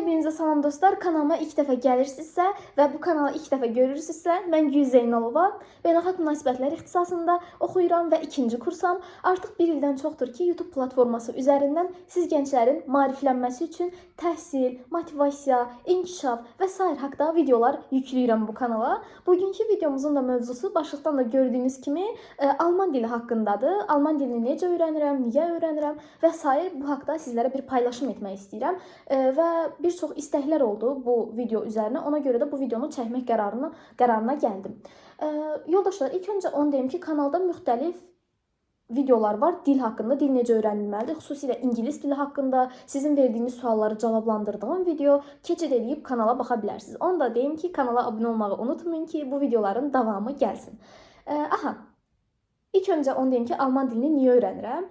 Hər birinizə salam dostlar. Kanalıma ilk dəfə gəlirsinizsə və bu kanalı ilk dəfə görürsünüzsə, mən Gül Zeynalova, beynəlxalq münasibətlər ixtisasında oxuyuram və ikinci kursam. Artıq bir ildən çoxdur ki, YouTube platforması üzərindən siz gənclərin maariflənməsi üçün təhsil, motivasiya, inkişaf və sair haqqda videolar yükləyirəm bu kanala. Bugünkü videomuzun da mövzusu başlıqdan da gördüyünüz kimi alman dili haqqındadır. Alman dilini necə öyrənirəm, niyə öyrənirəm və sair bu haqqda sizlərə bir paylaşım etmək istəyirəm. Və bir çox istəklər oldu bu video üzərinə. Ona görə də bu videonu çəkmək qərarına gəldim. Yoldaşlar, ilk öncə onu deyim ki, kanalda müxtəlif videolar var dil haqqında, dil necə öyrənilməlidir, xüsusilə ingilis dili haqqında sizin verdiyiniz sualları cavablandırdığım video. Keçid edib kanala baxa bilərsiniz. Onu da deyim ki, kanala abunə olmağı unutmayın ki, bu videoların davamı gəlsin. İlk öncə onu deyim ki, alman dilini niyə öyrənirəm?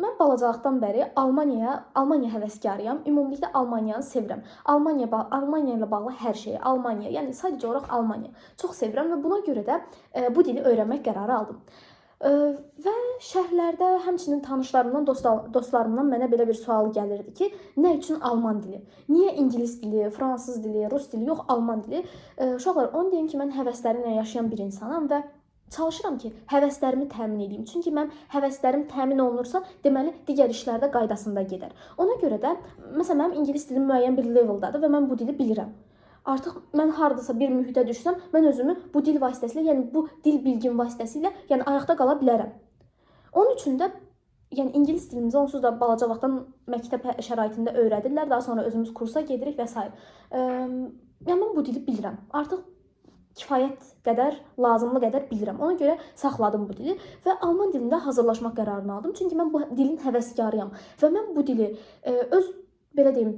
Mən balacalıqdan bəri Almaniya həvəskarıyam. Ümumilikdə Almaniyanı sevirəm. Almaniya ilə bağlı hər şeyi, Almaniya, yəni sadəcə olaraq Almaniya çox sevirəm və buna görə də bu dili öyrənmək qərarı aldım. Və şərhlərdə, həmçinin tanışlarımdan, dostlarımdan mənə belə bir sual gəlirdi ki, nə üçün alman dili? Niyə ingilis dili, fransız dili, rus dili, yox alman dili? Uşaqlar, onu deyim ki, mən həvəslərimlə yaşayan bir insanam və çalışıram ki, həvəslərimi təmin edeyim. Çünki mən həvəslərim təmin olunursa, deməli, digər işlərdə qaydasında gedər. Ona görə də, məsələn, mənim ingilis dilim müəyyən bir leveldadır və mən bu dili bilirəm. Artıq mən hardasa bir mühitə düşsəm, mən özümü bu dil vasitəsilə, yəni bu dil bilgim vasitəsilə, yəni ayaqda qala bilərəm. Onun üçün də, yəni ingilis dilimizi onsuz da balaca vaxtdan məktəb şəraitində öyrədirlər, daha sonra özümüz kursa gedirik və s. Yəni mən bu dili bilirəm. Artıq kifayət qədər, lazımlı qədər bilirəm. Ona görə saxladım bu dili və alman dilində hazırlaşmaq qərarını aldım. Çünki mən bu dilin həvəskarıyam və mən bu dili öz, belə deyim,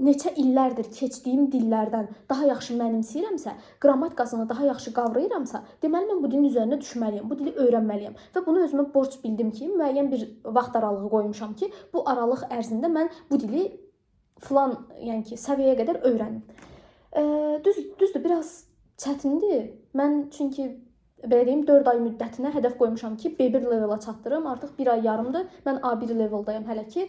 neçə illərdir keçdiyim dillərdən daha yaxşı mənimsəyirəmsə, qrammatikasını daha yaxşı qavrayıramsa, deməli mən bu dilin üzərinə düşməliyəm, bu dili öyrənməliyəm və bunu özümə borc bildim ki, müəyyən bir vaxt aralığı qoymuşam ki, bu aralıq ərzində mən bu dili filan, yəni ki, səviyyəyə qədər öyrənim. Düzdür, biraz çətindir. Mən çünki belə deyim 4 ay müddətinə hədəf qoymuşam ki, B1 levela çatdırım. Artıq 1 ay yarımdır. Mən A1 leveldayam hələ ki.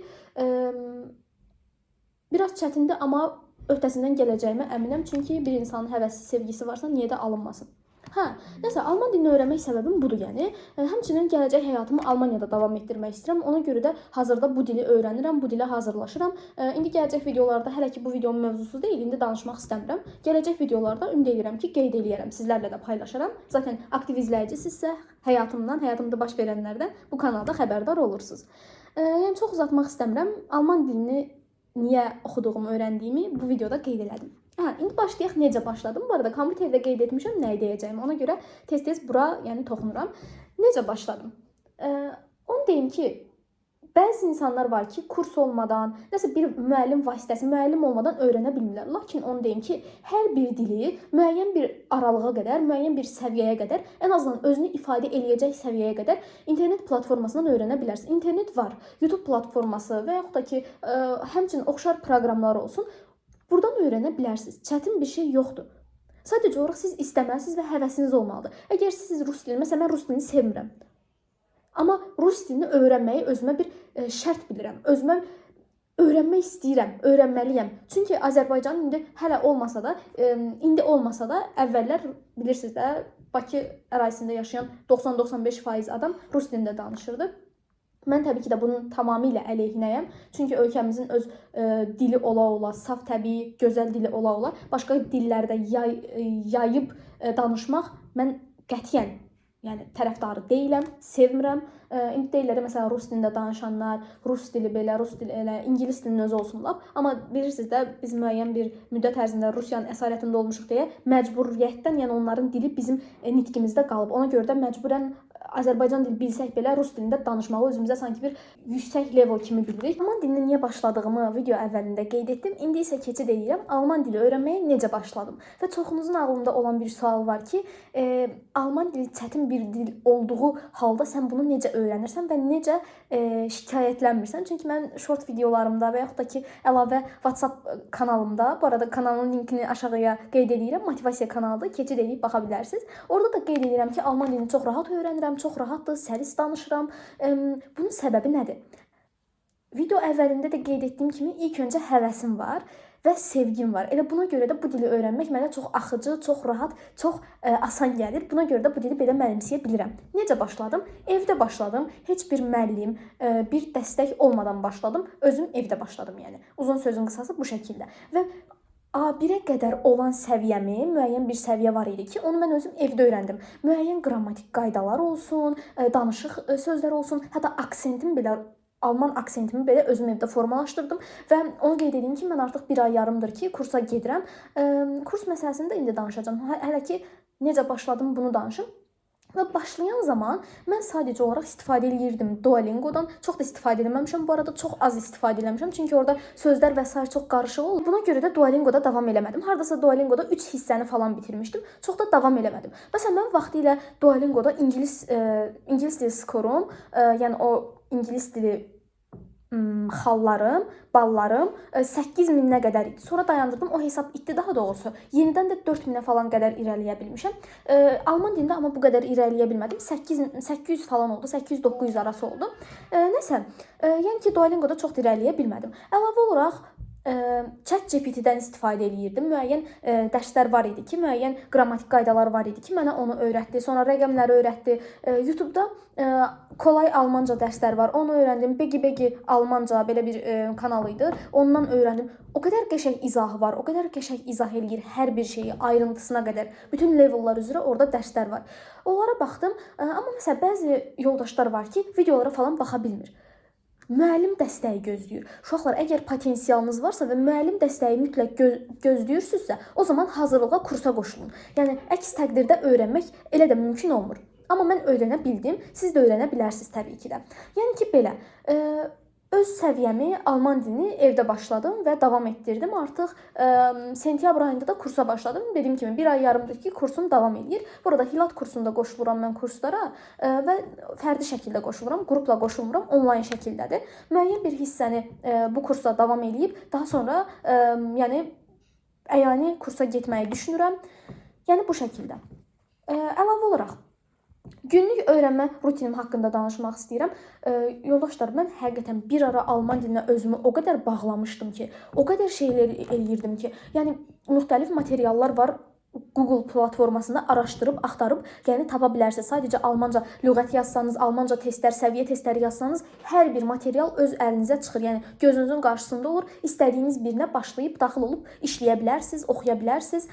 Biraz çətindir, amma öhdəsindən gələcəyimə əminəm. Çünki bir insanın həvəsi, sevgisi varsa, niyə də alınmasın? Nəsə, alman dilini öyrənmək səbəbim budur, yəni. Həmçinin gələcək həyatımı Almaniyada davam etdirmək istəyirəm. Ona görə də hazırda bu dili öyrənirəm, bu dilə hazırlaşıram. İndi gələcək videolarda, hələ ki bu videonun mövzusu deyil, indi danışmaq istəmirəm. Gələcək videolarda ümid edirəm ki, qeyd eləyərəm, sizlərlə də paylaşaram. Zaten aktiv izləyicisinizsə, həyatımda baş verənlərdən bu kanalda xəbərdar olursunuz. Yəni, çox uzatmaq istəmirəm. Alman dilini niyə oxuduğumu, öyrəndiyimi bu videoda qeyd elədim. İndi başlayaq necə başladım. Bu arada kompüterdə qeyd etmişəm nəyi deyəcəyimi. Ona görə tez-tez bura, yəni toxunuram. Necə başladım? Onu deyim ki, bəzi insanlar var ki, kurs olmadan, nəsə bir müəllim vasitəsi, müəllim olmadan öyrənə bilmirlər. Lakin onu deyim ki, hər bir dili müəyyən bir aralığa qədər, müəyyən bir səviyyəyə qədər, ən azından özünü ifadə eləyəcək səviyyəyə qədər internet platformasından öyrənə bilərsiniz. İnternet var, YouTube platforması və yaxud da ki, həmçinin oxşar proqramlar olsun. Buradan öyrənə bilərsiniz. Çətin bir şey yoxdur. Sadəcə olaraq siz istəməlisiniz və həvəsiniz olmalıdır. Əgər siz rus dilini, məsələn, mən rus dilini sevmirəm. Amma rus dilini öyrənməyi özümə bir şərt bilirəm. Özümə öyrənmək istəyirəm, öyrənməliyəm. Çünki Azərbaycan indi hələ olmasa da, əvvəllər bilirsiniz də, Bakı ərazisində yaşayan 90-95% adam rus dilində danışırdı. Mən təbii ki də bunun tamamilə əleyhinəyəm. Çünki ölkəmizin öz dili ola-ola, saf təbii, gözəl dili ola-ola, başqa dillərdə yayıb danışmaq mən qətiyyən, yəni tərəfdarı deyiləm, sevmirəm. İndi deyirlər, məsələn, rus dilində danışanlar, rus dili belə, rus dili elə, ingilis dilinin özü olsun lap. Amma bilirsiniz də, biz müəyyən bir müddət ərzində Rusiyanın əsarətində olmuşuq deyə məcburiyyətdən, yəni onların dili bizim nitqimizdə qalıb. Ona görə də məcburən Azərbaycan dili bilsək belə rus dilində danışmağı özümüzə sanki bir yüksək level kimi bilirik. Alman dilinə niyə başladığımı video əvvəlində qeyd etdim. İndi isə keçid edirəm. Alman dili öyrənməyə necə başladım? Və çoxunuzun ağlında olan bir sual var ki, alman dili çətin bir dil olduğu halda sən bunu necə öyrənirsən və necə şikayətlənmirsən? Çünki mən short videolarımda və yaxud da ki, əlavə WhatsApp kanalımda, bu arada kanalın linkini aşağıya qeyd edirəm, motivasiya kanalıdır, keçid edib baxa bilərsiniz. Orada da qeyd edirəm ki, alman dilini çox rahat öyrənirəm, çox rahatdır, səlis danışıram. Bunun səbəbi nədir? video əvvəlində də qeyd etdiyim kimi ilk öncə həvəsim var və sevgim var. Elə buna görə də bu dili öyrənmək mənə çox axıcı, çox rahat, çox asan gəlir. Buna görə də bu dili belə mənimsəyə bilirəm. Necə başladım? Evdə başladım. Heç bir müəllim, bir dəstək olmadan başladım. Özüm evdə başladım yəni. Uzun sözün qısası bu şəkildə. Və A1-ə qədər olan səviyyəmi, müəyyən bir səviyyə var idi ki, onu mən özüm evdə öyrəndim. Müəyyən qrammatik qaydalar olsun, danışıq sözlər olsun, hətta aksentim belə Alman aksentimi belə özüm evdə formalaşdırdım və onu qeyd edeyim ki, mən artıq 1 ay yarımdır ki, kursa gedirəm. Kurs məsələsində indi danışacağam. Hələ ki necə başladım bunu danışım. Və başlayan zaman mən sadəcə olaraq istifadə edirdim Duolingodan. Çox da istifadə etməmişəm. Bu arada çox az istifadə etmişəm. Çünki orada sözlər və sair çox qarışıq olur. Buna görə də Duolingoda davam eləmədim. Hardasa Duolingoda 3 hissəni falan bitirmişdim. Çox da davam eləmədim. Məsələn, mən vaxtilə Duolingoda ingilis dili skorum, yəni o ingilis dili xallarım, ballarım 8000-ə qədər idi. Sonra dayandırdım, o hesab itdi daha doğrusu. Yenidən də 4000-ə falan qədər irəliyə bilmişəm. Alman dilində amma bu qədər irəliyə bilmədim. 800 falan oldu, 800-900 arası oldu. Nəsə, yəni ki, Duolingoda çox irəliyə bilmədim. Əlavə olaraq ChatGPT-dən istifadə eləyirdim. Müəyyən dərslər var idi ki, müəyyən qrammatik qaydalar var idi ki, mənə onu öyrətdi. Sonra rəqəmləri öyrətdi. YouTube-da Kolay Almanca dərslər var. Onu öyrəndim. Begi Almanca belə bir kanal idi. Ondan öyrəndim. O qədər qəşəng izahı var. O qədər qəşəng izah eləyir hər bir şeyi ayrıntısına qədər. Bütün levellər üzrə orada dərslər var. Onlara baxdım. Amma məsələn bəzi yoldaşlar var ki, videolara falan baxa bilmir. Müəllim dəstəyi gözləyir. Uşaqlar, əgər potensialınız varsa və müəllim dəstəyi mütləq gözləyirsizsə, o zaman hazırlığa kursa qoşulun. Yəni əks təqdirdə öyrənmək elə də mümkün olmur. Amma mən öyrənə bildim, siz də öyrənə bilərsiniz təbii ki də. Yəni ki, belə öz səviyyəmi, alman dilini evdə başladım və davam etdirdim. Artıq sentyabr ayında da kursa başladım. Dediyim kimi 1 ay yarımdır ki, kursum davam edir. Burada Hilat kursunda qoşuluram mən kurslara və fərdi şəkildə qoşuluram, qrupla qoşulmuram, onlayn şəkildədir. Müəyyən bir hissəni bu kursa davam edib, daha sonra əyani kursa getməyi düşünürəm. Yəni bu şəkildə. Əlavə olaraq günlük öyrənmə rutinim haqqında danışmaq istəyirəm. Yoldaşlar, mən həqiqətən bir ara alman dilinə özümü o qədər bağlamışdım ki, o qədər şeylər eləyirdim ki, yəni müxtəlif materiallar var. Google platformasında araşdırıb, axtarıb, yəni tapa bilərsiniz. Sadəcə Almanca lüğət yazsanız, Almanca testlər, səviyyə testləri yazsanız, hər bir material öz əlinizə çıxır. Yəni gözünüzün qarşısında olur. İstədiyiniz birinə başlayıb, daxil olub işləyə bilərsiniz, oxuya bilərsiniz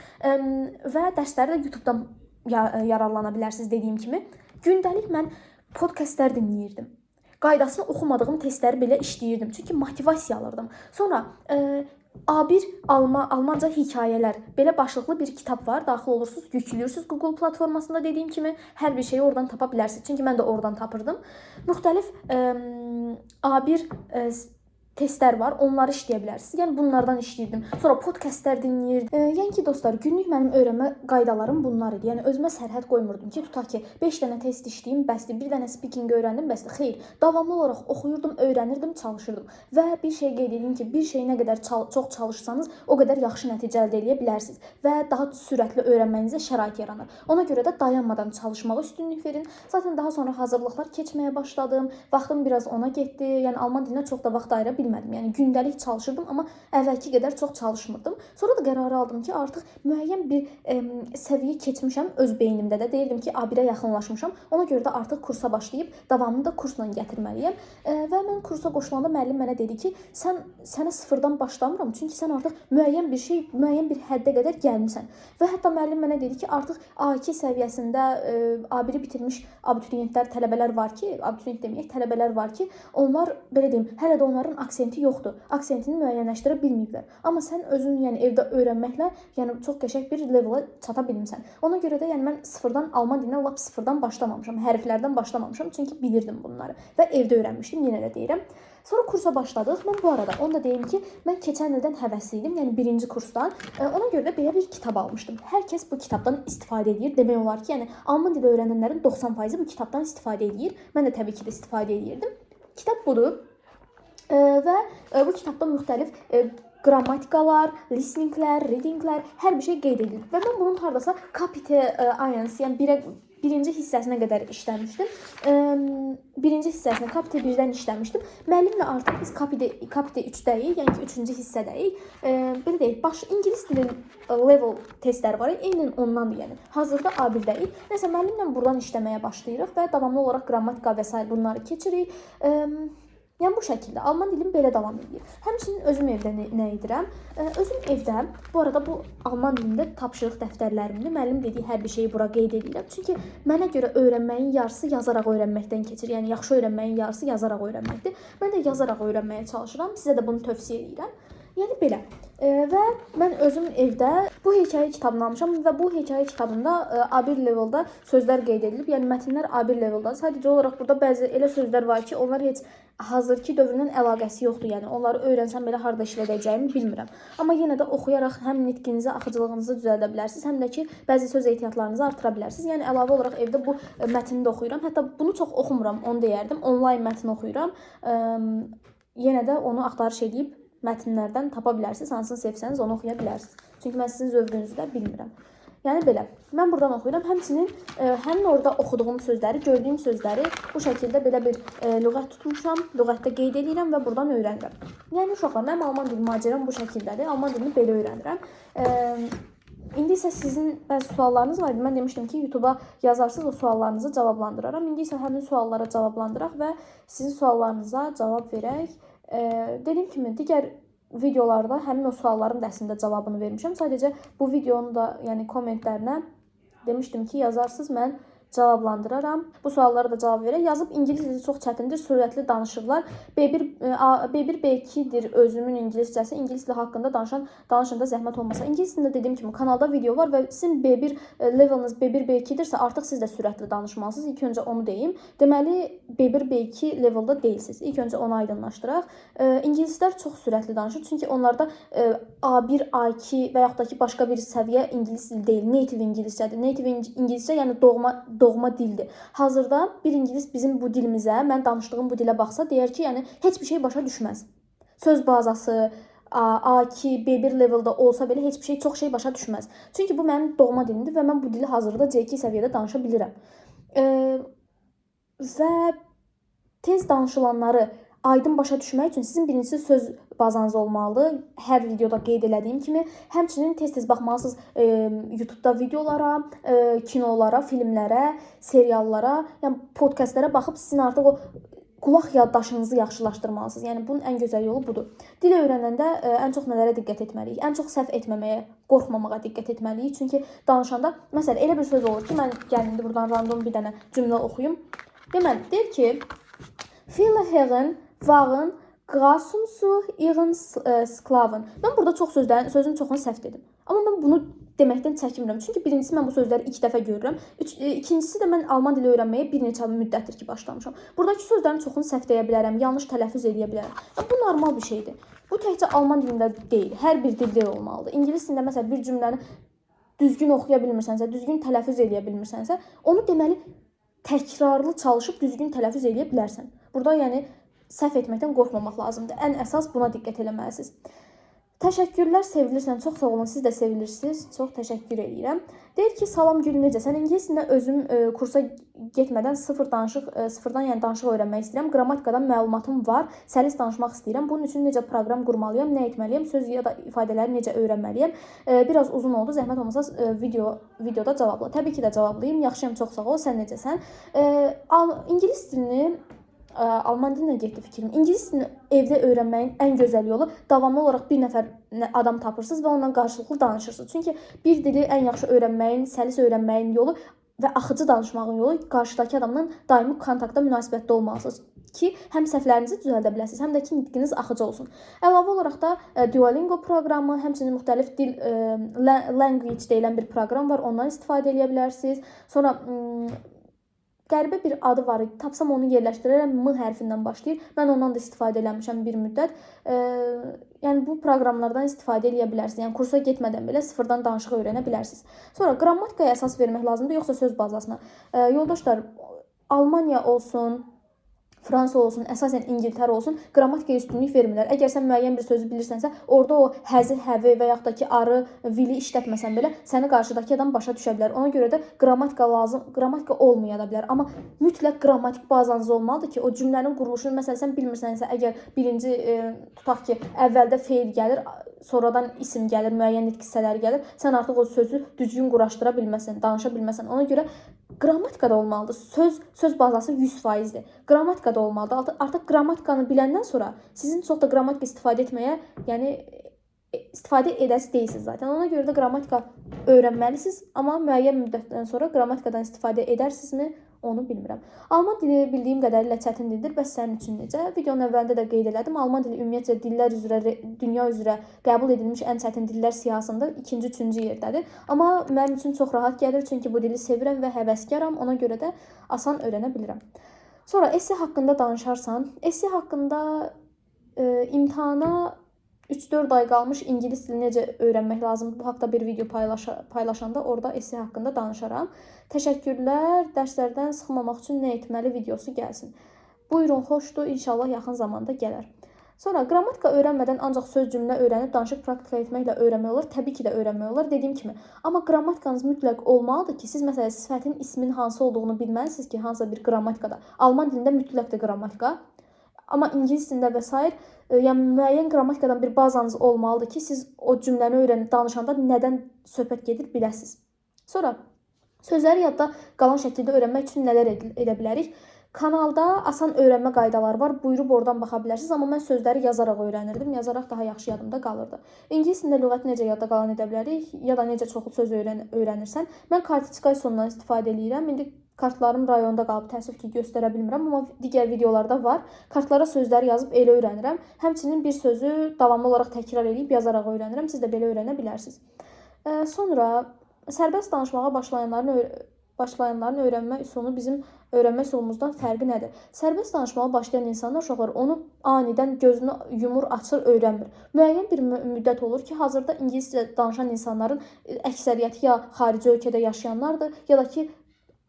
və dərsləri də YouTube-dan yararlana bilərsiniz dediyim kimi. Gündəlik mən podkastlar dinləyirdim. Qaydasını oxumadığım testləri belə işləyirdim. Çünki motivasiya alırdım. Sonra A1 Almanca hekayələr belə başlıqlı bir kitab var. Daxil olursunuz, yüklüyorsunuz Google platformasında dediyim kimi hər bir şeyi oradan tapa bilərsiniz. Çünki mən də oradan tapırdım. Müxtəlif A1 testlər var, onları işləyə bilərsiniz. Yəni bunlardan işləyirdim. Sonra podkastlar dinləyirdim. Yəni ki, dostlar, günlük mənim öyrənmə qaydalarım bunlar idi. Yəni özümə sərhəd qoymurdum ki, tutaq ki, 5 dənə test işləyim, bəsdir, 1 dənə speaking öyrəndim, bəsdir. Xeyr, davamlı olaraq oxuyurdum, öyrənirdim, çalışırdım. Və bir şey qeyd edeyim ki, bir şeyi nə qədər çox çalışsanız, o qədər yaxşı nəticə əldə edə bilərsiniz və daha sürətli öyrənməyinizə şərait yaranır. Ona görə də dayanmadan çalışmağa üstünlük verin. Zaten daha sonra hazırlıqlar keçməyə başladım. Vaxtım biraz ona getdi. Yəni alman dilinə çox da vaxt ayıra bilmədim. Yəni gündəlik çalışırdım, amma əvvəlki qədər çox çalışmırdım. Sonra da qərarı aldım ki, artıq müəyyən bir səviyyə keçmişəm öz beynimdə də. Deyirdim ki, A1-ə yaxınlaşmışam. Ona görə də artıq kursa başlayıb davamını da kursla gətirməliyəm. Və mən kursa qoşulanda müəllim mənə dedi ki, sənə sıfırdan başlamıram, çünki sən artıq müəyyən bir həddə qədər gəlmisən. Və hətta müəllim mənə dedi ki, artıq A2 səviyyəsində A1-i bitirmiş abituriyentlər, tələbələr var ki, abituriyent deməyək, tələbələr var ki, onlar belə deyim, hələ də onların aksenti yoxdur. Aksentini müəyyənləşdirə bilməyiblər. Amma sən özün evdə öyrənməklə çox qəşəng bir level'a çata bilmisən. Ona görə də mən sıfırdan alman dilinə lap sıfırdan başlamamışam, hərflərdən başlamamışam, çünki bilirdim bunları və evdə öyrənmişdim, yenə də deyirəm. Sonra kursa başladıq. Mən bu arada onu da deyim ki, mən keçən ildən həvəsli idim, yəni 1-ci kursdan. Ona görə də belə bir kitab almışdım. Hər kəs bu kitabdan istifadə edir. Demək olar ki, alman dili öyrənənlərin 90% bu kitabdan istifadə edir. Mən də təbii ki də istifadə edirdim. Kitab budur. Və bu kitabda müxtəlif qrammatikalar, listeninglər, readinglər, hər bir şey qeyd edilir. Və mən bunun hardasa Capite Ayans, yəni birinci hissəsinə qədər işləmişdim. Birinci hissəsini KPT 1-dən işləmişdim. Müəllimlə artıq biz KPT 3-dəyik, yəni ki 3-cü hissədəyik. Belə deyək, ingilis dili level testləri var. Eynən ondandır, yəni. Hazırda A1-dəyik. Nəsə müəllimlə buradan işləməyə başlayırıq və davamlı olaraq qrammatika və s. bunları keçirik. Yəni bu şəkildə alman dilim belə davam edir. Həmçinin özüm evdə nə edirəm? Özüm evdə, bu arada bu alman dilində tapşırıq dəftərlərimdə müəllim dediyi hər bir şeyi bura qeyd edirəm. Çünki mənə görə öyrənməyin yarısı yazaraq öyrənməkdən keçir. Yəni yaxşı öyrənməyin yarısı yazaraq öyrənməkdir. Mən də yazaraq öyrənməyə çalışıram. Sizə də bunu tövsiyə edirəm. Yəni belə. Və mən özüm evdə bu hekayə kitabını almışam və bu hekayə kitabında A1 levelda sözlər qeyd edilib. Yəni mətnlər A1 levelda. Sadəcə olaraq burada bəzi elə sözlər var ki, onlar heç hazırki dövrlə əlaqəsi yoxdur. Yəni onları öyrənsəm belə harda işlədəcəyimi bilmirəm. Amma yenə də oxuyaraq həm nitqinizi, axıcılığınızı düzəldə bilərsiniz, həm də ki, bəzi söz ehtiyatlarınızı artıra bilərsiniz. Yəni əlavə olaraq evdə bu mətni də oxuyuram. Hətta bunu çox oxumuram, onu deyərdim. Onlayn mətn oxuyuram. Yenə də onu axtarış edib mətnlərdən tapa bilərsiniz. Hansını sevsəniz onu oxuya bilərsiniz. Çünki mən sizin zövqünüzü də bilmirəm. Yəni belə. Mən buradan oxuyuram. Həmçinin həmin orada oxuduğum sözləri, gördüyüm sözləri bu şəkildə belə bir lüğət tutmuşam. Lüğətdə qeyd edirəm və buradan öyrənirəm. Yəni uşaqlar, mənim alman dili macəram bu şəkildədir. Alman dilini belə öyrənirəm. İndi isə sizin bəzi suallarınız var idi. Mən demişdim ki, YouTube-a yazarsınız, o suallarınızı cavablandıraram. İndi isə həmin suallara cavablandıraq və sizin suallarınıza cavab verək. Dediyim kimi, digər videolarda həmin o sualların da əslində cavabını vermişəm. Sadəcə bu videonun da kommentlərinə demişdim ki, yazarsınız, mən cavablandıraram. Bu suallara da cavab verək. Yazıb ingilis dili çox çətindir, sürətli danışırlar. B1, B2-dir özümün ingiliscəsi. İngilis dili haqqında danışanda zəhmət olmasa. İngilis dilində dediyim kimi kanalda video var və sizin B1 leveliniz B1, B2-dirsə artıq siz də sürətli danışmalısınız. İlk öncə onu deyim. Deməli, B1, B2 levelda deyilsiniz. İlk öncə onu aydınlaşdıraq. İngilislər çox sürətli danışır. Çünki onlarda A1, A2 və yaxud da ki, başqa bir səviyyə ingilis dili deyil. Native ingiliscədir. Native ingiliscə yəni doğma dildir. Hazırda bir ingilis bizim bu dilimizə, mən danışdığım bu dilə baxsa, deyər ki, yəni heç bir şey başa düşməz. Söz bazası A2, B1 levelda olsa belə heç bir şey, çox şey başa düşməz. Çünki bu mənim doğma dilimdir və mən bu dili hazırda C2 səviyyədə danışa bilirəm. Və tez danışılanları aydın başa düşmək üçün sizin birincisi söz bazanız olmalıdır. Hər videoda qeyd elədiyim kimi. Həmçinin tez-tez baxmalısınız YouTube-da videolara, kinolara, filmlərə, seriallara, yəni podkastlara baxıb sizin artıq o qulaq yaddaşınızı yaxşılaşdırmalısınız. Yəni bunun ən gözəl yolu budur. Dil öyrənəndə ən çox nələrə diqqət etməliyik? Ən çox səhv etməməyə, qorxmamağa diqqət etməliyik. Çünki danışanda, məsələn, elə bir söz olur ki, mən gəlin indi buradan random bir dənə cümlə oxuyum. Deməli, deyir ki, Viele Herren waren grausam zu ihren Sklaven. Mən burada sözün çoxunu səhv dedim. Amma mən bunu deməkdən çəkinmirəm. Çünki birincisi mən bu sözləri 2 dəfə görürəm. İkincisi də mən alman dili öyrənməyə bir neçə müddətdir ki, başlamışam. Buradakı sözlərin çoxunu səhv deyə bilərəm, yanlış tələffüz edə bilərəm. Bu normal bir şeydir. Bu təkcə alman dilində deyil, hər bir dildə olmalıdır. İngilis dilində məsələn bir cümləni düzgün oxuya bilmirsənsə, düzgün tələffüz edə bilmirsənsə, onu deməli təkrarlı çalışıb düzgün tələffüz edə bilərsən. Burada yəni səhv etməkdən qorxmamaq lazımdır. Ən əsas buna diqqət eləməlisiniz. Təşəkkürlər, sevilirsən. Çox sağ olun, siz də sevilirsiniz. Çox təşəkkür edirəm. Deyir ki, salam Gül, necəsən? İngilis dilində özüm kursa getmədən sıfırdan yəni danışıq öyrənmək istəyirəm. Qrammatikadan məlumatım var. Səlis danışmaq istəyirəm. Bunun üçün necə proqram qurmalıyam, nə etməliyəm, söz ya da ifadələri necə öyrənməliyəm? Biraz uzun oldu. Zəhmət olmasa videoda cavabla. Təbii ki də cavablayım. Yaxşıyam, çox sağ ol. Sən necəsən? İngilis dilini alman dilinə getdi fikrim. İngilis dilini evdə öyrənməyin ən gözəl yolu davamlı olaraq bir nəfər adam tapırsınız və onunla qarşılıqlı danışırsınız. Çünki bir dili ən yaxşı öyrənməyin, səlis öyrənməyin yolu və axıcı danışmağın yolu qarşıdakı adamla daimi kontaktda, münasibətdə olmalısınız ki, həm səhvlərinizi düzəldə biləsiniz, həm də ki, nitqiniz axıcı olsun. Əlavə olaraq da Duolingo proqramı, həmçinin müxtəlif dil language deyilən bir proqram var, ondan istifadə edə bilərsiniz. Sonra qəribə bir adı var idi. Tapsam onu yerləşdirərəm. M hərfindən başlayır. Mən ondan da istifadə eləmişəm bir müddət. Yəni bu proqramlardan istifadə edə bilərsiniz. Yəni kursa getmədən belə sıfırdan danışıq öyrənə bilərsiniz. Sonra qrammatikaya əsas vermək lazımdır, yoxsa söz bazasına. Yoldaşlar, Almaniya olsun, Fransa olsun, əsasən İngiltərə olsun, qrammatikaya üstünlük vermirlər. Əgər sən müəyyən bir sözü bilirsənsə, orada o həzi, həvi və yaxud da ki, arı, vili işlətməsən belə səni qarşıdakı adam başa düşə bilər. Ona görə də qrammatika olmaya da bilər. Amma mütləq qrammatik bazanız olmalıdır ki, o cümlənin quruluşunu məsələn sən bilmirsənsə, əgər birinci tutaq ki, əvvəldə feil gəlir, sonradan isim gəlir, müəyyən nitq hissələri gəlir, sən artıq o sözü düzgün quraşdıra bilməsən, danışa bilməsən. Ona görə qrammatika da olmalıdır. Söz bazası 100%-dir. Qrammatika da olmalıdır. Artıq qrammatikanı biləndən sonra sizin çox da qrammatika istifadə etməyə, yəni istifadə edəsi deyilsiniz zaten. Ona görə də qrammatika öyrənməlisiniz, amma müəyyən müddətdən sonra qrammatikadan istifadə edərsinizmi, onu bilmirəm. Alman dili bildiyim qədərilə çətin dildir. Bəs sənin üçün necə? Videonun əvvəlində də qeyd elədim. Alman dili ümumiyyətcə dillər üzrə, dünya üzrə qəbul edilmiş ən çətin dillər siyahısında 2-ci, 3-cü yerdədir. Amma mənim üçün çox rahat gəlir, çünki bu dili sevirəm və həvəskaram. Ona görə də asan öyrənə bilirəm. Sonra esse haqqında danışarsan, esse haqqında imtahana 3-4 ay qalmış ingilis dilini necə öyrənmək lazımdır? Bu haqda bir video paylaşanda orada esse haqqında danışaram. Təşəkkürlər. Dərslərdən sıxılmamaq üçün nə etməli videosu gəlsin. Buyurun, xoşdur. İnşallah yaxın zamanda gələr. Sonra qrammatika öyrənmədən ancaq söz cümlə öyrənib danışıq praktika etməklə öyrənmək olar. Təbii ki də öyrənmək olar, dediyim kimi. Amma qrammatikanız mütləq olmalıdır ki, siz məsələn sifətin ismin hansı olduğunu bilməlisiniz ki, hansısa bir qrammatikada. Alman dilində mütləqdir qrammatika. Amma ingilis dilində və s. Yəni müəyyən qrammatikadan bir bazanız olmalıdır ki, siz o cümləni öyrənib danışanda nədən söhbət gedir biləsiniz. Sonra sözləri yadda qalan şəkildə öyrənmək üçün nələr edə bilərik? Kanalda asan öyrənmə qaydaları var. Buyurub oradan baxa bilərsiniz. Amma mən sözləri yazaraq öyrənirdim. Yazaraq daha yaxşı yadımda qalırdı. İngilis dilində lüğəti necə yadda qalan edə bilərik? Ya da necə çoxlu söz öyrənirsən? Mən kartiçkay sonundan istifadə edirəm. İndi kartlarım rayonda qalıb, təəssüf ki, göstərə bilmirəm, amma digər videolarda var. Kartlara sözləri yazıb elə öyrənirəm. Həmçinin bir sözü davamlı olaraq təkrar edib yazaraq öyrənirəm. Siz də belə öyrənə bilərsiniz. Sonra sərbəst danışmağa başlayanların öyrənmə üsulu bizim öyrənmə üsulumuzdan fərqi nədir? Sərbəst danışmağa başlayan insanlar, uşaqlar onu anidən gözünü yumur, açır, öyrənmir. Müəyyən bir müddət olur ki, hazırda ingiliscə danışan insanların əksəriyyəti ya xarici ölkədə yaşayanlardır, ya da ki,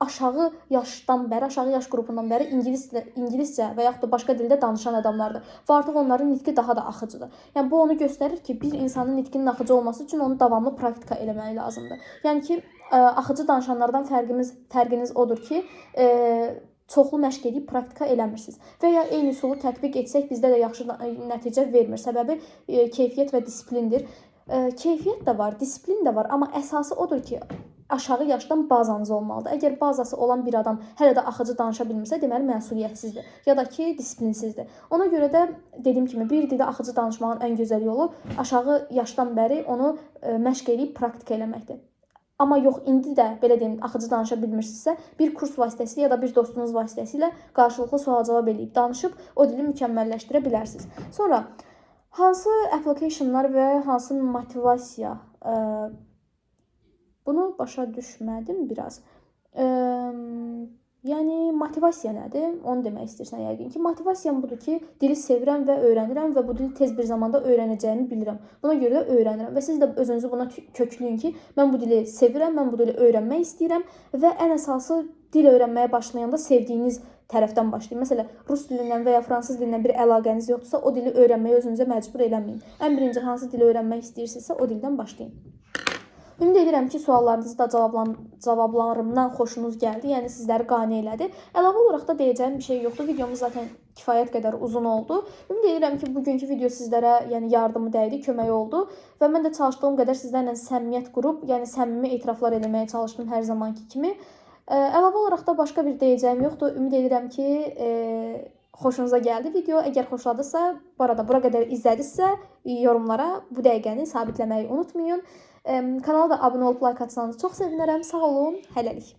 aşağı yaşdan bəri, aşağı yaş qrupundan bəri ingiliscə və yaxud da başqa dildə danışan adamlardır. Və artıq onların nitqi daha da axıcıdır. Yəni bu onu göstərir ki, bir insanın nitqinin axıcı olması üçün onu davamlı praktika eləmək lazımdır. Yəni ki, axıcı danışanlardan fərqiniz odur ki, çoxlu məşq edib praktika eləmirsiniz. Və ya eyni üsulu tətbiq etsək bizdə də yaxşı nəticə vermir. Səbəbi keyfiyyət və disiplindir. Keyfiyyət də var, disiplin də var, amma əsası odur ki, aşağı yaşdan bazanız olmalıdır. Əgər bazası olan bir adam hələ də axıcı danışa bilmirsə, deməli məsuliyyətsizdir ya da ki, disiplinsizdir. Ona görə də dediyim kimi bir dildə axıcı danışmağın ən gözəl yolu aşağı yaşdan bəri onu məşq edib praktika eləməkdir. Amma yox, indi də belə deyim, axıcı danışa bilmirsinizsə, bir kurs vasitəsilə ya da bir dostunuz vasitəsilə qarşılıqlı sual-cavab eləyib danışıb o dili mükəmməlləşdirə bilərsiniz. Sonra hansı applicationlar və hansı motivasiya? Bunu başa düşmədim biraz. Yəni motivasiya nədir? Onu demək istəyirsən yəqin ki. Motivasiyam budur ki, dili sevirəm və öyrənirəm və bu dili tez bir zamanda öyrənəcəyimi bilirəm. Buna görə də öyrənirəm və siz də özünüzü buna kökləyin ki, mən bu dili sevirəm, mən bu dili öyrənmək istəyirəm və ən əsası dil öyrənməyə başlayanda sevdiyiniz tərəfdən başlayın. Məsələn, rus dilindən və ya fransız dilindən bir əlaqəniz yoxdursa, o dili öyrənməyə özünüzə məcbur eləməyin. Ən birinci hansı dili öyrənmək istəyirsinizsə, o dildən başlayın. Ümid edirəm ki, suallarınızı da cavablarımdan xoşunuz gəldi, yəni sizləri qane elədi. Əlavə olaraq da deyəcəyim bir şey yoxdur. Videomuz zaten kifayət qədər uzun oldu. Ümid edirəm ki, bugünkü video sizlərə yardımı dəydi, kömək oldu və mən də çalışdığım qədər sizlərlə səmimiyyət qurub, yəni səmimi etiraflar eləməyə çalışdım hər zamanki kimi. Əlavə olaraq da başqa bir deyəcəyim yoxdur. Ümid edirəm ki, xoşunuza gəldi video. Əgər xoşladısa, bu arada bura qədər izlədinizsə, yorumlara bu dəqiqəni sabitləməyi unutmayın. Kanala da abunə olub like atsanız çox sevinərəm. Sağ olun, hələlik.